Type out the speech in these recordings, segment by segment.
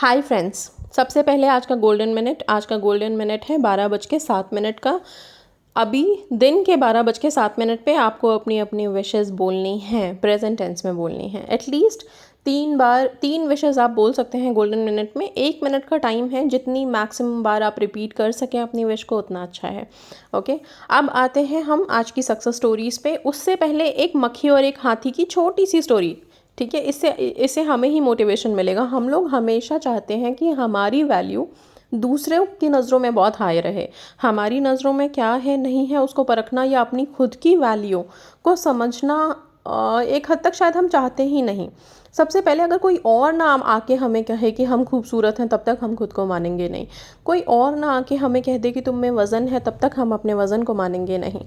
Hi friends, सबसे पहले आज का गोल्डन मिनट है 12:07 का। अभी दिन के 12:07 पे आपको अपनी अपनी विशेस बोलनी हैं, प्रेजेंट टेंस में बोलनी है। एटलीस्ट 3 विशेस आप बोल सकते हैं गोल्डन मिनट में। 1 मिनट का टाइम है, जितनी मैक्सिमम बार आप रिपीट कर सकें अपनी विश को उतना अच्छा है। ओके, अब आते हैं हम आज की सक्सेस स्टोरीज़ पे। उससे पहले एक मक्खी और एक हाथी की छोटी सी स्टोरी, ठीक है। इससे हमें ही मोटिवेशन मिलेगा। हम लोग हमेशा चाहते हैं कि हमारी वैल्यू दूसरों की नज़रों में बहुत हाई रहे। हमारी नज़रों में क्या है नहीं है उसको परखना या अपनी खुद की वैल्यू को समझना एक हद तक शायद हम चाहते ही नहीं। सबसे पहले अगर कोई और ना आके हमें कहे कि हम खूबसूरत हैं, तब तक हम खुद को मानेंगे नहीं। कोई और ना आके हमें कह दे कि तुम में वज़न है, तब तक हम अपने वज़न को मानेंगे नहीं।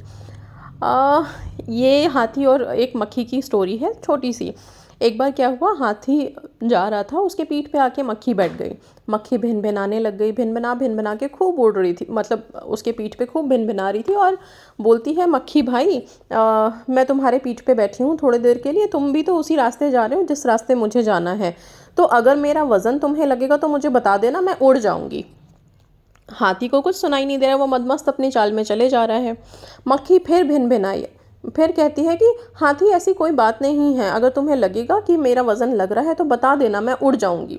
ये हाथी और एक मक्खी की स्टोरी है, छोटी सी। एक बार क्या हुआ, हाथी जा रहा था, उसके पीठ पे आके मक्खी बैठ गई। मक्खी भिन भिनाने लग गई, भिन भिना के खूब उड़ रही थी, मतलब उसके पीठ पे खूब भिन भिना रही थी और बोलती है, मक्खी भाई मैं तुम्हारे पीठ पे बैठी हूँ थोड़ी देर के लिए, तुम भी तो उसी रास्ते जा रहे हो जिस रास्ते मुझे जाना है, तो अगर मेरा वज़न तुम्हें लगेगा तो मुझे बता देना, मैं उड़ जाऊँगी। हाथी को कुछ सुनाई नहीं दे रहा, वो मदमस्त अपनी चाल में चले जा रहा है। मक्खी फिर भिन भिनाई, फिर कहती है कि हाथी ऐसी कोई बात नहीं है, अगर तुम्हें लगेगा कि मेरा वज़न लग रहा है तो बता देना, मैं उड़ जाऊंगी।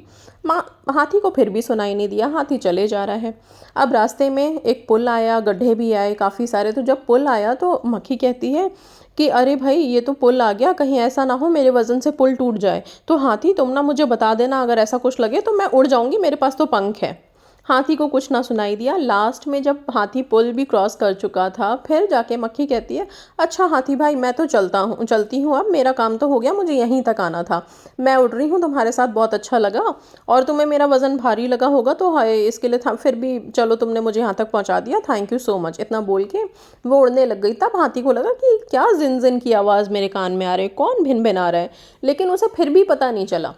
हाथी को फिर भी सुनाई नहीं दिया, हाथी चले जा रहा है। अब रास्ते में एक पुल आया, गड्ढे भी आए काफ़ी सारे। तो जब पुल आया तो मक्खी कहती है कि अरे भाई, ये तो पुल आ गया, कहीं ऐसा ना हो मेरे वज़न से पुल टूट जाए, तो हाथी तुम ना मुझे बता देना, अगर ऐसा कुछ लगे तो मैं उड़ जाऊंगी, मेरे पास तो पंख है। हाथी को कुछ ना सुनाई दिया। लास्ट में जब हाथी पुल भी क्रॉस कर चुका था, फिर जाके मक्खी कहती है, अच्छा हाथी भाई, मैं तो चलती हूँ, अब मेरा काम तो हो गया, मुझे यहीं तक आना था, मैं उड़ रही हूँ, तुम्हारे साथ बहुत अच्छा लगा, और तुम्हें मेरा वज़न भारी लगा होगा तो हाय इसके लिए फिर भी चलो, तुमने मुझे यहाँ तक पहुँचा दिया, थैंक यू सो मच। इतना बोल के वो उड़ने लग गई। तब हाथी को लगा कि क्या जिन जिन की आवाज़ मेरे कान में आ रही है, कौन भिन भिन आ रहा है, लेकिन उसे फिर भी पता नहीं चला।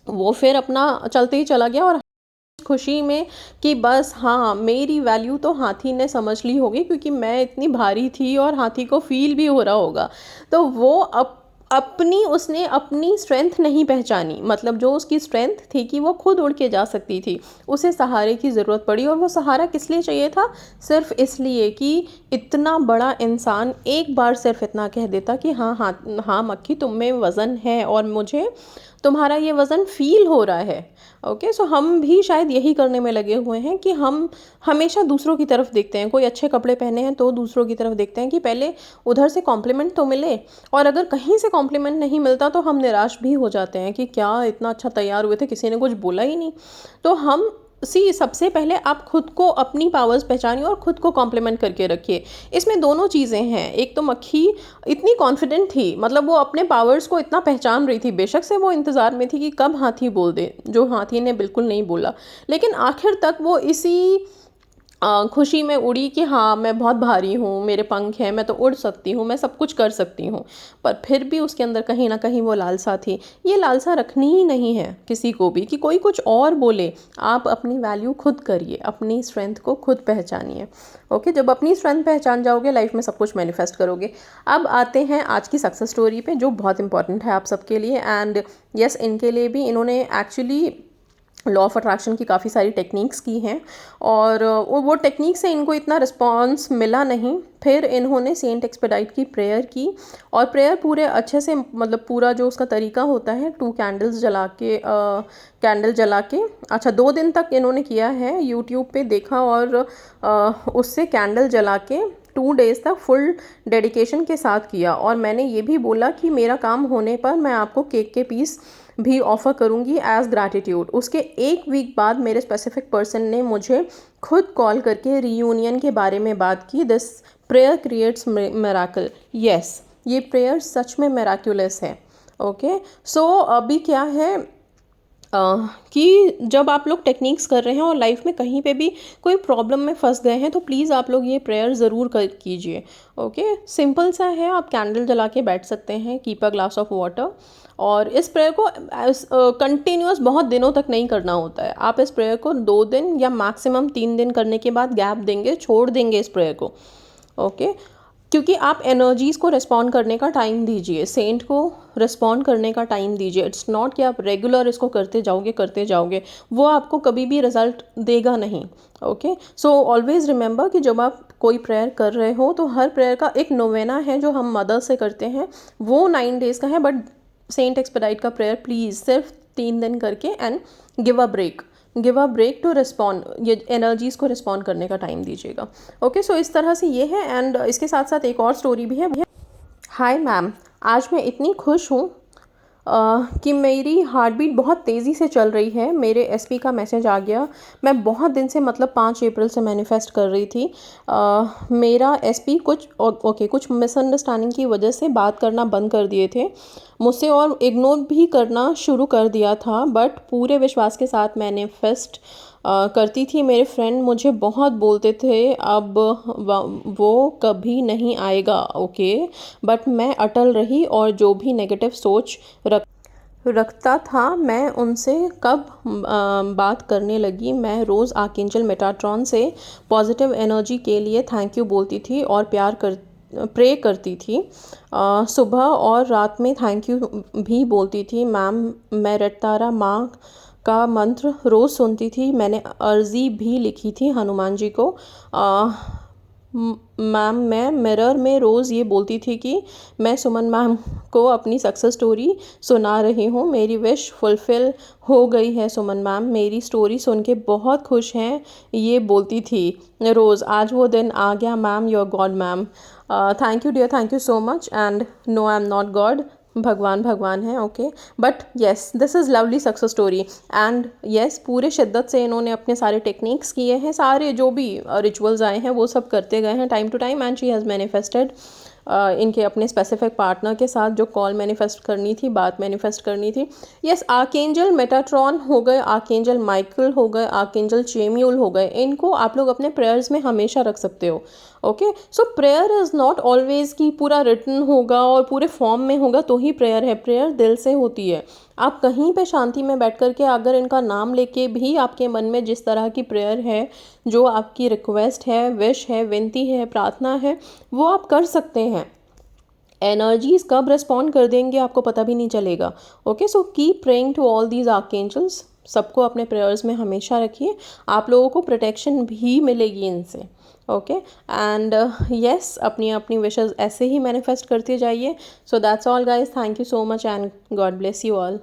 वो फिर अपना चलते ही चला गया, और खुशी में कि बस हाँ, मेरी वैल्यू तो हाथी ने समझ ली होगी, क्योंकि मैं इतनी भारी थी और हाथी को फील भी हो रहा होगा। तो वो उसने अपनी स्ट्रेंथ नहीं पहचानी, मतलब जो उसकी स्ट्रेंथ थी कि वो खुद उड़ के जा सकती थी, उसे सहारे की ज़रूरत पड़ी। और वो सहारा किस लिए चाहिए था? सिर्फ इसलिए कि इतना बड़ा इंसान एक बार सिर्फ इतना कह देता कि हाँ हाँ हाँ मक्खी, तुम में वज़न है और मुझे तुम्हारा ये वज़न फील हो रहा है। ओके, सो हम भी शायद यही करने में लगे हुए हैं कि हम हमेशा दूसरों की तरफ देखते हैं। कोई अच्छे कपड़े पहने हैं तो दूसरों की तरफ देखते हैं कि पहले उधर से कॉम्प्लीमेंट तो मिले, और अगर कहीं से कॉम्प्लीमेंट नहीं मिलता तो हम निराश भी हो जाते हैं कि क्या इतना अच्छा तैयार हुए थे, किसी ने कुछ बोला ही नहीं। तो हम सबसे पहले आप खुद को, अपनी पावर्स पहचानिए और खुद को कॉम्प्लीमेंट करके रखिए। इसमें दोनों चीज़ें हैं। एक तो मक्खी इतनी कॉन्फिडेंट थी, मतलब वो अपने पावर्स को इतना पहचान रही थी, बेशक से वो इंतज़ार में थी कि कब हाथी बोल दे, जो हाथी ने बिल्कुल नहीं बोला, लेकिन आखिर तक वो इसी खुशी में उड़ी कि हाँ मैं बहुत भारी हूँ, मेरे पंख हैं, मैं तो उड़ सकती हूँ, मैं सब कुछ कर सकती हूँ। पर फिर भी उसके अंदर कहीं ना कहीं वो लालसा थी। ये लालसा रखनी ही नहीं है किसी को भी कि कोई कुछ और बोले। आप अपनी वैल्यू खुद करिए, अपनी स्ट्रेंथ को खुद पहचानिए। ओके, जब अपनी स्ट्रेंथ पहचान जाओगे, लाइफ में सब कुछ मैनिफेस्ट करोगे। अब आते हैं आज की सक्सेस स्टोरी पे, जो बहुत इंपॉर्टेंट है आप सबके लिए, एंड यस, इनके लिए भी इन्होंने एक्चुअली लॉ ऑफ अट्रैक्शन की काफ़ी सारी टेक्निक्स की हैं, और वो टेक्निक से इनको इतना रिस्पॉन्स मिला नहीं। फिर इन्होंने सेंट एक्सपेडाइट की प्रेयर की, और प्रेयर पूरे अच्छे से, मतलब पूरा जो उसका तरीका होता है, 2 कैंडल्स जला के, कैंडल जला के, अच्छा 2 दिन तक इन्होंने किया है, यूट्यूब पे देखा, और उससे कैंडल जला के 2 डेज़ तक फुल डेडिकेशन के साथ किया। और मैंने ये भी बोला कि मेरा काम होने पर मैं आपको केक के पीस भी ऑफ़र करूँगी एज़ ग्रैटिट्यूड। उसके 1 वीक बाद मेरे स्पेसिफिक पर्सन ने मुझे खुद कॉल करके रीयूनियन के बारे में बात की। This prayer creates miracle. Yes, ये प्रेयर सच में मिरेकुलस है। ओके, सो अभी क्या है कि जब आप लोग टेक्निक्स कर रहे हैं और लाइफ में कहीं पे भी कोई प्रॉब्लम में फंस गए हैं, तो प्लीज़ आप लोग ये प्रेयर ज़रूर कीजिए। ओके, सिंपल सा है, आप कैंडल जला के बैठ सकते हैं, keep a glass of water, और इस प्रेयर को कंटिन्यूअस बहुत दिनों तक नहीं करना होता है। आप इस प्रेयर को 2 दिन या मैक्सिमम 3 दिन करने के बाद गैप देंगे, छोड़ देंगे इस प्रेयर को। ओके, क्योंकि आप एनर्जीज़ को रिस्पॉन्ड करने का टाइम दीजिए, सेंट को रिस्पॉन्ड करने का टाइम दीजिए। इट्स नॉट कि आप रेगुलर इसको करते जाओगे, वो आपको कभी भी रिजल्ट देगा नहीं। ओके, सो ऑलवेज़ रिमेंबर कि जब आप कोई प्रेयर कर रहे हो तो हर प्रेयर का एक नोवेना है जो हम मदर से करते हैं, वो 9 डेज़ का है। बट सेंट एक्सपेडाइट का प्रेयर प्लीज़ सिर्फ 3 दिन करके and give a break to respond, ये एनर्जीज़ को रिस्पॉन्ड करने का टाइम दीजिएगा। ओके, सो इस तरह से ये है। एंड इसके साथ साथ एक और स्टोरी भी है। हाय मैम, आज मैं इतनी खुश हूँ कि मेरी हार्ट बीट बहुत तेज़ी से चल रही है। मेरे एसपी का मैसेज आ गया। मैं बहुत दिन से, मतलब 5 अप्रैल से मैनिफेस्ट कर रही थी। मेरा एसपी कुछ मिसअंडरस्टैंडिंग की वजह से बात करना बंद कर दिए थे मुझसे और इग्नोर भी करना शुरू कर दिया था, बट पूरे विश्वास के साथ मैनिफेस्ट करती थी। मेरे फ्रेंड मुझे बहुत बोलते थे अब वो कभी नहीं आएगा। ओके, बट मैं अटल रही और जो भी नेगेटिव सोच रखता था मैं उनसे कब बात करने लगी। मैं रोज़ आर्कएंजल मेटाट्रॉन से पॉजिटिव एनर्जी के लिए थैंक यू बोलती थी और प्रे करती थी। सुबह और रात में थैंक यू भी बोलती थी। मैम, मैं रेड तारा माँ का मंत्र रोज़ सुनती थी। मैंने अर्जी भी लिखी थी हनुमान जी को। मैम, मैं मिरर में रोज़ ये बोलती थी कि मैं सुमन मैम को अपनी सक्सेस स्टोरी सुना रही हूँ। मेरी विश फुलफ़िल हो गई है सुमन मैम, मेरी स्टोरी सुन के बहुत खुश हैं, ये बोलती थी रोज़। आज वो दिन आ गया ma'am, your God ma'am. Thank you dear, thank you so much. And no, I am not God, भगवान है। Okay, but yes, this is lovely success story. And yes, पूरे शिद्दत से इन्होंने अपने सारे टेक्निक्स किए हैं, सारे जो भी रिचुअल्स आए हैं वो सब करते गए हैं time to time. And she has manifested इनके अपने स्पेसिफिक पार्टनर के साथ जो कॉल मैनिफेस्ट करनी थी, बात मैनिफेस्ट करनी थी। यस, आर्कएंजल मेटाट्रॉन हो गए, आर्कएंजल माइकल हो गए, आर्कएंजल चेम्यूल हो गए, इनको आप लोग अपने प्रेयर्स में हमेशा रख सकते हो। Okay, so prayer is not always कि पूरा रिटन होगा और पूरे फॉर्म में होगा तो ही प्रेयर है। प्रेयर दिल से होती है। आप कहीं पे शांति में बैठ कर के अगर इनका नाम लेके भी आपके मन में जिस तरह की प्रेयर है, जो आपकी रिक्वेस्ट है, विश है, विनती है, प्रार्थना है, वो आप कर सकते हैं। एनर्जीज कब रिस्पॉन्ड कर देंगे आपको पता भी नहीं चलेगा। Okay, so keep praying to all these archangels. सबको अपने प्रेयर्स में हमेशा रखिए, आप लोगों को प्रोटेक्शन भी मिलेगी इनसे। ओके, एंड येस, अपनी अपनी विशेस ऐसे ही मैनिफेस्ट करते जाइए। So that's all guys, thank you so much and God bless you all.